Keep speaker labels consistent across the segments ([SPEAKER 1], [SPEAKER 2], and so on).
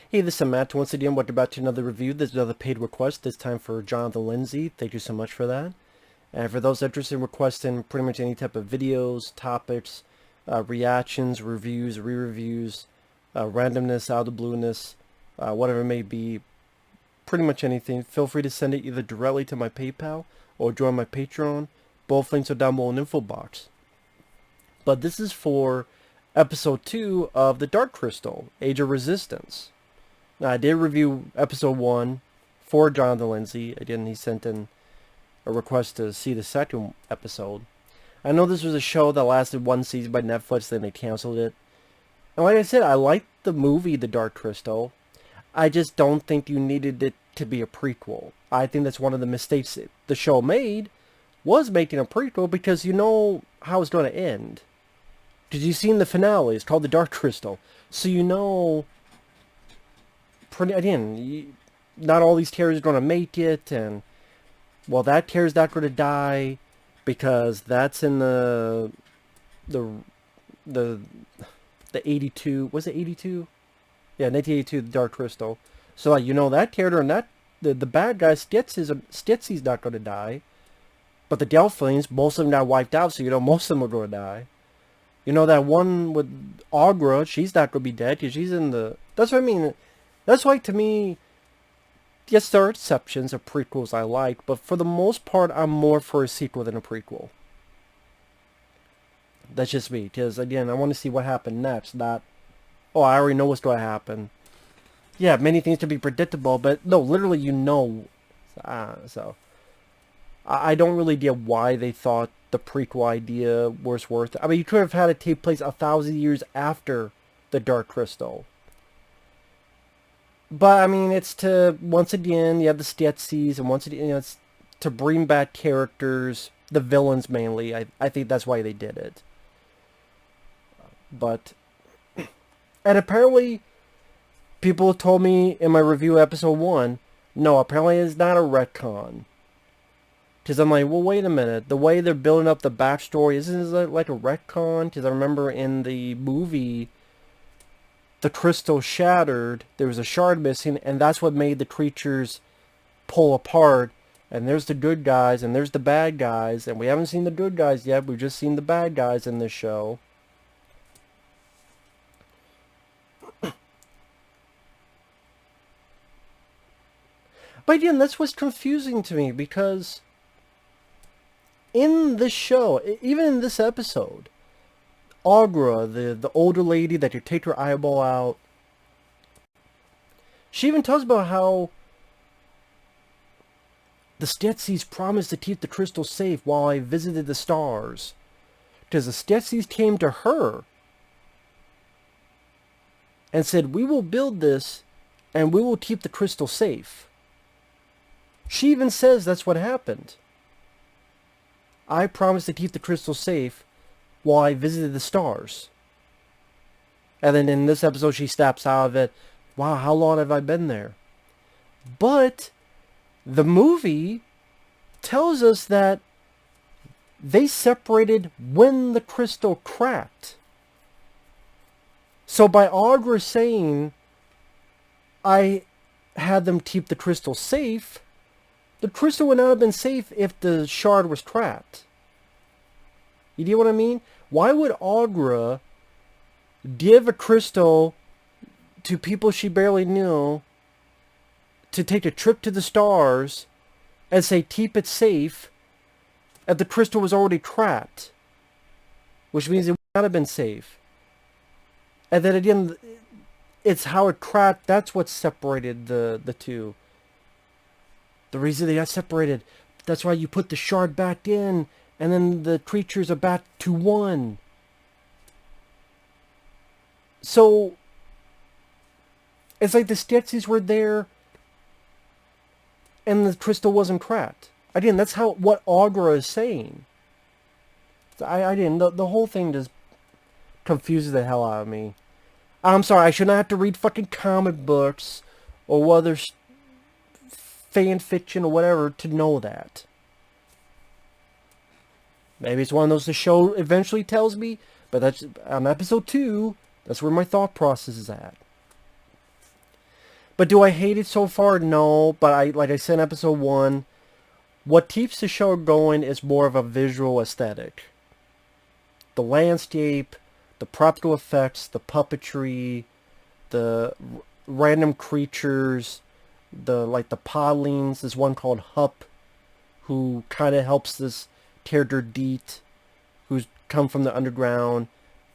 [SPEAKER 1] Hey, this is Matt. Once again, welcome back to another review. This is another paid request, this time for Jonathan Lindsey. Thank you so much for that. And for those interested in requesting pretty much any type of videos, topics, reactions, reviews, re-reviews, randomness, out of the blueness, whatever it may be, pretty much anything, feel free to send it either directly to my PayPal or join my Patreon. Both links are down below in the info box. But this is for episode 2 of The Dark Crystal, Age of Resistance. Now, I did review episode 1 for Jonathan Lindsey. Again, he sent in a request to see the second episode. I know this was a show that lasted one season by Netflix, then they canceled it. And like I said, I liked the movie The Dark Crystal. I just don't think you needed it to be a prequel. I think that's one of the mistakes the show made, was making a prequel, because you know how it's going to end. Because you've seen the finale, it's called The Dark Crystal. So you know, again, not all these characters are going to make it, and, well, that character's not going to die, because that's in the 82, was it 82? Yeah, 1982, The Dark Crystal. So, like, you know that character, and that, the bad guy, Stitzy's not going to die. But the Delphines, most of them got wiped out, so you know most of them are going to die. You know that one with Agra, she's not going to be dead, because she's in the... That's what I mean. That's why, to me, yes, there are exceptions of prequels I like, but for the most part, I'm more for a sequel than a prequel. That's just me, because, again, I want to see what happened next, not, oh, I already know what's going to happen. Yeah, many things can be predictable, but no, literally you know. So, I don't really get why they thought the prequel idea was worth it. I mean, you could have had it take place 1,000 years after The Dark Crystal. But, I mean, it's to, once again, you have the Stetsies, and once again, you know, it's to bring back characters, the villains mainly. I think that's why they did it. But, and apparently, people told me in my review episode 1, no, apparently it's not a retcon. Because I'm like, well, wait a minute. The way they're building up the backstory, isn't it like a retcon? Because I remember in the movie, the crystal shattered, there was a shard missing, and that's what made the creatures pull apart. And there's the good guys, and there's the bad guys, and we haven't seen the good guys yet, we've just seen the bad guys in this show. But again, that's what's confusing to me, because in this show, even in this episode, Agra, the older lady that you take her eyeball out, she even talks about how the Stetsies promised to keep the crystal safe while I visited the stars. Because the Stetsies came to her and said, we will build this and we will keep the crystal safe. She even says that's what happened. I promised to keep the crystal safe while I visited the stars. And then in this episode she snaps out of it, wow, how long have I been there? But the movie tells us that they separated when the crystal cracked. So by Agra saying, I had them keep the crystal safe, the crystal would not have been safe if the shard was cracked. You get what I mean? Why would Agra give a crystal to people she barely knew to take a trip to the stars and say, keep it safe, if the crystal was already cracked? Which means it would not have been safe. And then again, it's how it cracked, that's what separated the two. The reason they got separated, that's why you put the shard back in, and then the creatures are back to one. So, it's like the Stetsies were there, and the crystal wasn't cracked. Again, that's what Agra is saying. I didn't, the whole thing just confuses the hell out of me. I'm sorry, I should not have to read fucking comic books, or other fan fiction or whatever to know that. Maybe it's one of those the show eventually tells me, but that's on episode 2, that's where my thought process is at. But do I hate it so far? No. But like I said in episode 1, what keeps the show going is more of a visual aesthetic. The landscape, the practical effects, the puppetry, the random creatures, the podlings. There's one called Hup, who kind of helps this character Deet, who's come from the underground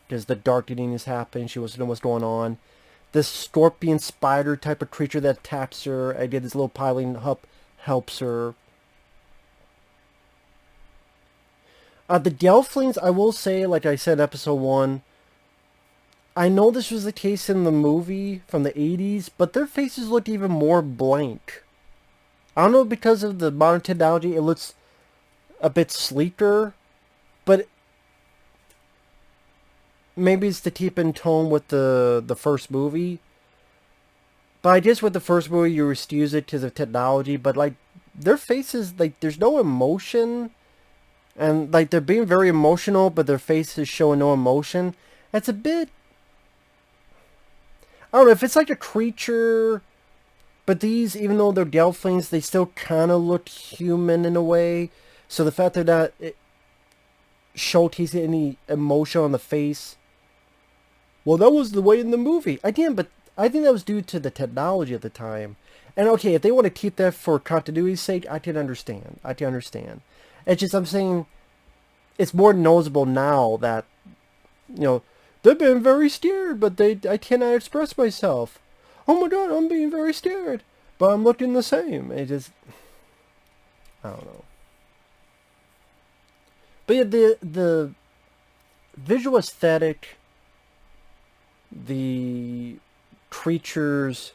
[SPEAKER 1] because the darkening is happening. She wants to know what's going on. This scorpion spider type of creature that attacks her. I did this little piling. Hup helps her. The Gelflings, I will say, like I said in episode 1, I know this was the case in the movie from the 80s, but their faces look even more blank. I don't know, because of the modern technology, it looks a bit sleeker, but maybe it's to keep in tone with the first movie. But I guess with the first movie, you used to use it because of technology, but like, their faces, like, there's no emotion. And, like, they're being very emotional, but their face is showing no emotion. It's a bit... I don't know, if it's like a creature... But these, even though they're Gelflings, they still kind of look human in a way. So the fact they're not showcasing any emotion on the face... Well, that was the way in the movie. Again, but I think that was due to the technology at the time. And okay, if they want to keep that for continuity's sake, I can understand. It's just, I'm saying, it's more noticeable now that, they've been very scared, but I cannot express myself. Oh my god, I'm being very scared, but I'm looking the same. It just, I don't know. But yeah, the visual aesthetic, the creatures,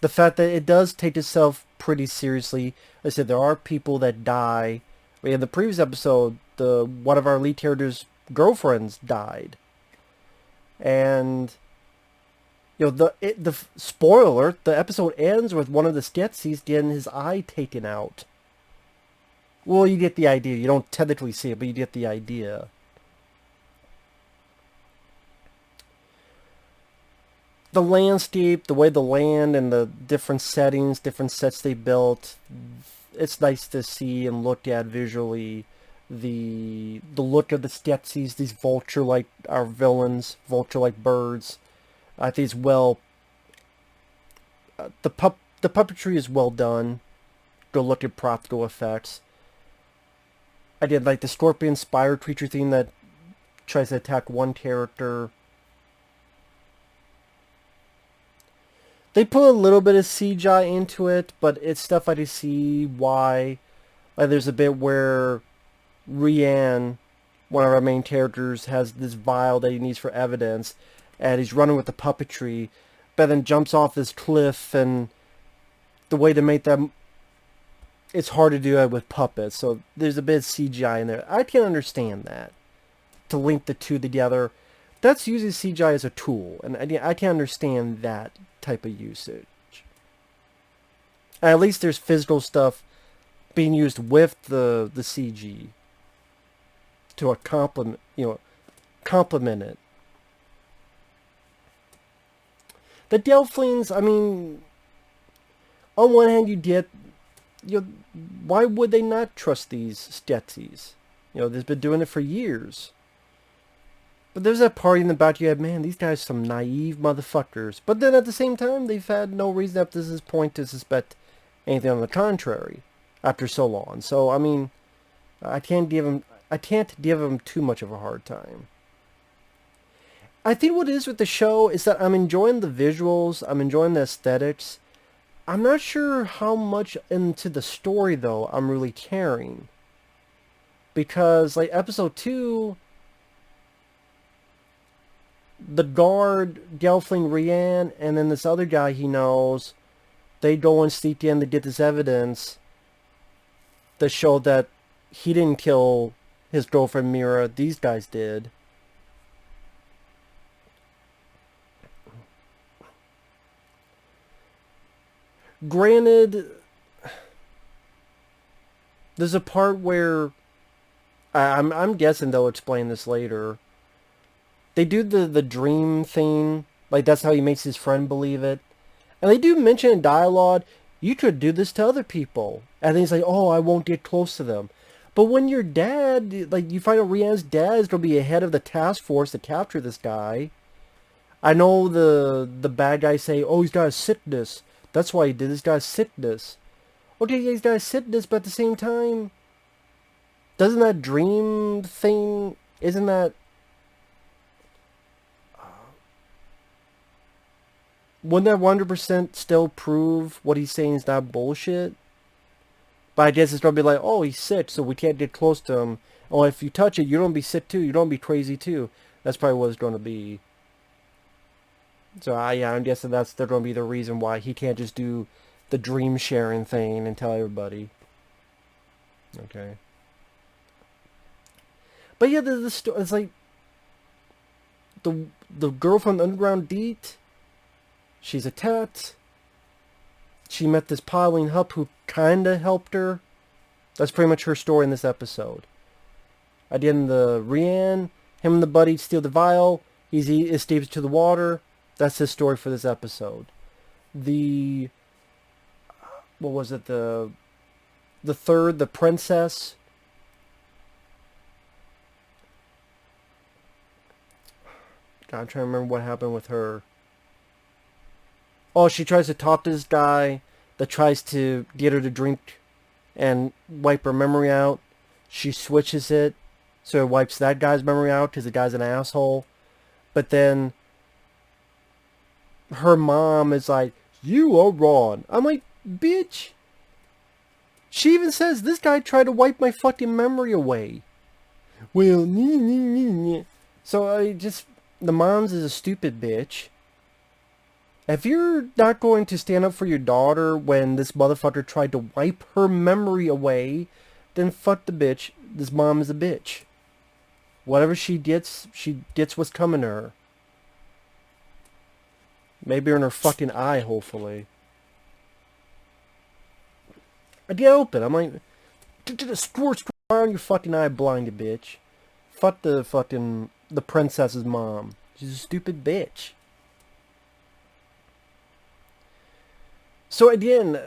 [SPEAKER 1] the fact that it does take itself pretty seriously. Like I said, there are people that die. In the previous episode, one of our lead characters' girlfriends died, and the spoiler, the episode ends with one of the Skeksis getting his eye taken out. Well, you get the idea. You don't technically see it, but you get the idea. The landscape, the way the land and the different settings, different sets they built, it's nice to see and look at visually. The look of the Skeksis, these vulture-like, our villains, vulture-like birds. I think it's well... the puppetry is well done. Go look at practical effects. I did like the scorpion spider creature theme that tries to attack one character. They put a little bit of CGI into it, but it's stuff I can see why. Like, there's a bit where Rian, one of our main characters, has this vial that he needs for evidence, and he's running with the puppetry, but then jumps off this cliff, and the way to make them... It's hard to do that with puppets, so there's a bit of CGI in there. I can understand that, to link the two together. That's using CGI as a tool, and I can understand that type of usage. At least there's physical stuff being used with the CG to complement it. The Gelflings, I mean, on one hand you get, why would they not trust these Skeksis? They've been doing it for years. But there's that party in the back you have, man, these guys are some naive motherfuckers. But then at the same time, they've had no reason up to this point to suspect anything on the contrary after so long. So, I mean, I can't give them too much of a hard time. I think what it is with the show is that I'm enjoying the visuals, I'm enjoying the aesthetics. I'm not sure how much into the story, though, I'm really caring. Because, like, episode 2... the guard, Gelfling Rian, and then this other guy he knows, they go and sneak in to get this evidence that showed that he didn't kill his girlfriend Mira, these guys did. Granted, there's a part where, I'm guessing they'll explain this later, they do the dream thing, like that's how he makes his friend believe it. And they do mention in dialogue, you could do this to other people. And then he's like, oh, I won't get close to them. But when your dad, like, you find out Rian's dad is going to be ahead of the task force to capture this guy. I know the bad guys say, oh, he's got a sickness. That's why he did this. He's got a sickness. Okay, yeah, he's got a sickness, but at the same time, doesn't that dream thing, isn't that... Wouldn't that 100% still prove what he's saying is not bullshit? But I guess it's going to be like, oh, he's sick, so we can't get close to him. Oh, if you touch it, you don't be sick too. You don't be crazy too. That's probably what it's going to be. So, yeah, I'm guessing that's going to be the reason why he can't just do the dream sharing thing and tell everybody. Okay. But yeah, it's like the girl from the Underground Deet. She's a tat. She met this Pauline Hupp who kinda helped her. That's pretty much her story in this episode. At the end, the Rian, him and the buddy steal the vial. He escapes to the water. That's his story for this episode. What was it? The third, the princess. God, I'm trying to remember what happened with her. Oh, she tries to talk to this guy that tries to get her to drink and wipe her memory out. She switches it, so it wipes that guy's memory out because the guy's an asshole. But then her mom is like, you are wrong. I'm like, bitch. She even says, this guy tried to wipe my fucking memory away. Well, so the mom's is a stupid bitch. If you're not going to stand up for your daughter when this motherfucker tried to wipe her memory away, then fuck the bitch. This mom is a bitch. Whatever she gets what's coming to her. Maybe in her fucking eye, hopefully. I get open. I'm like, squirt around your fucking eye, blinded bitch. Fuck the princess's mom. She's a stupid bitch. So again,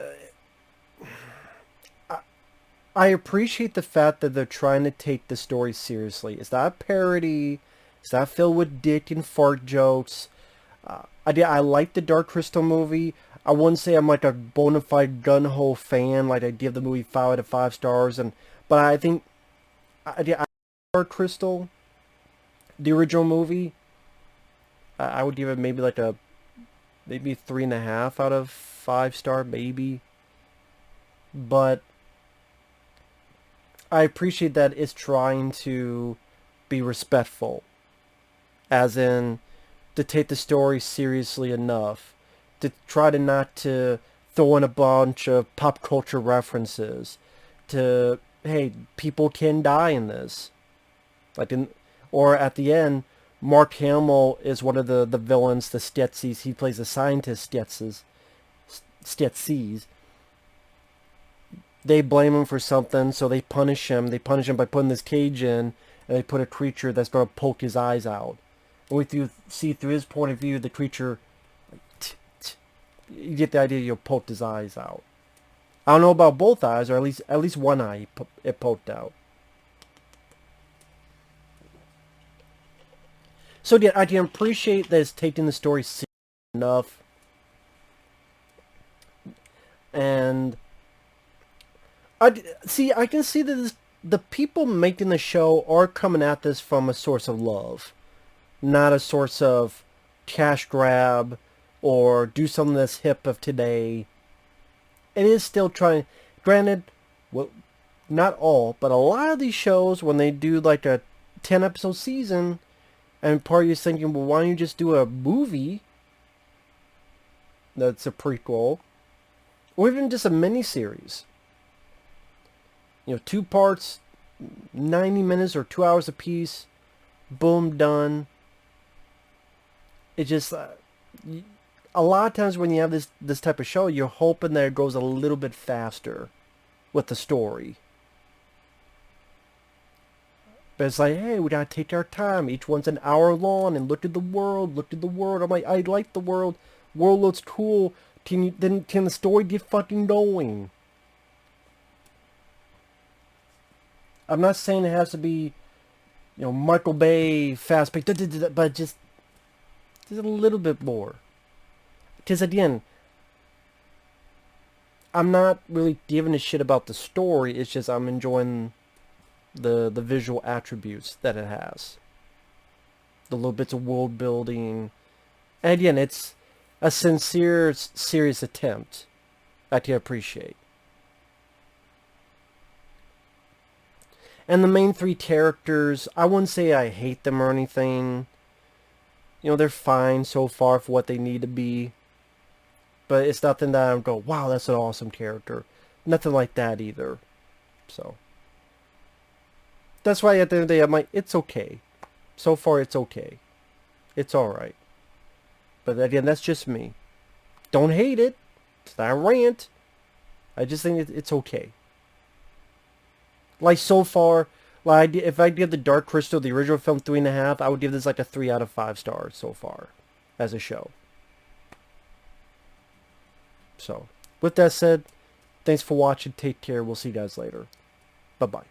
[SPEAKER 1] I appreciate the fact that they're trying to take the story seriously. It's not a parody. It's not filled with dick and fart jokes. I like the Dark Crystal movie. I wouldn't say I'm like a bona fide gun-ho fan. Like I give the movie 5 out of 5 stars. But I think I Dark Crystal, the original movie, I would give it maybe like maybe 3.5 out of 5 star, maybe. But I appreciate that it's trying to be respectful, as in to take the story seriously enough, to try to not to throw in a bunch of pop culture references, to, hey, people can die in this, or at the end, Mark Hamill is one of the villains, the Stetzies. He plays the scientist Stetzies. They blame him for something, so they punish him. They punish him by putting this cage in, and they put a creature that's going to poke his eyes out. And we see through his point of view, the creature, you get the idea, you'll poke his eyes out. I don't know about both eyes, or at least one eye it poked out. So yeah, I can appreciate that it's taking the story seriously enough. And I can see that the people making the show are coming at this from a source of love, not a source of cash grab or do something that's hip of today. It is still trying, granted, well, not all, but a lot of these shows, when they do like a 10 episode season, and part of you is thinking, well, why don't you just do a movie that's a prequel, or even just a mini-series? 2 parts, 90 minutes or 2 hours apiece, boom, done. It just, a lot of times when you have this type of show, you're hoping that it goes a little bit faster with the story. But it's like, hey, we gotta take our time. Each one's an hour long, and look at the world, look at the world. I'm like, I like the world. World looks cool, Can the story get fucking going? I'm not saying it has to be, Michael Bay, fast-paced, but just a little bit more. Because again, I'm not really giving a shit about the story. It's just I'm enjoying the visual attributes that it has. The little bits of world building. And again, it's a sincere, serious attempt I can appreciate. And the main three characters, I wouldn't say I hate them or anything. They're fine so far for what they need to be. But it's nothing that I go, wow, that's an awesome character. Nothing like that either. So. That's why at the end of the day, I'm like, it's okay. So far, it's okay. It's alright. But again, that's just me. Don't hate it. It's not a rant. I just think it's okay. Like, so far, like, if I give the Dark Crystal, the original film, 3.5, I would give this like a 3 out of 5 stars so far as a show. So, with that said, thanks for watching. Take care. We'll see you guys later. Bye-bye.